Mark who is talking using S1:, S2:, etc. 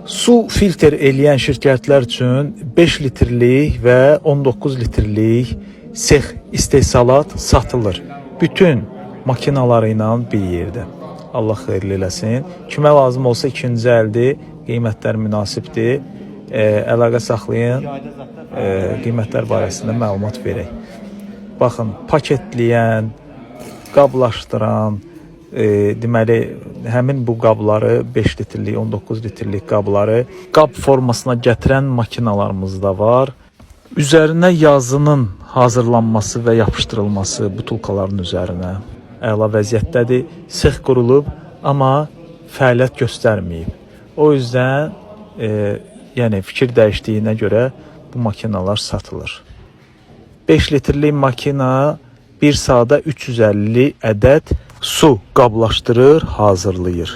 S1: Su filtr eləyən şirkətlər üçün 5 litrlik və 19 litrlik sex istehsalat satılır. Bütün makinaları ilə bir yerdə. Allah xeyirli eləsin. Kimə lazım olsa ikinci əldir, qiymətlər münasibdir. Əlaqə saxlayın, qiymətlər barəsində məlumat verək. Baxın, paketləyən, qablaşdıran, deməli, həmin bu qabları 5 litrlik, 19 litrlik qabları qab formasına gətirən makinalarımız da var. Üzərinə yazının hazırlanması və yapışdırılması butulkaların üzərinə əla vəziyyətdədir. Sex qurulub, amma fəaliyyət göstərməyib. O yüzden yəni fikir dəyişdiyinə görə bu makinalar satılır. 5 litrlik makina bir saata 350 ədəd su qablaşdırır, hazırlayır.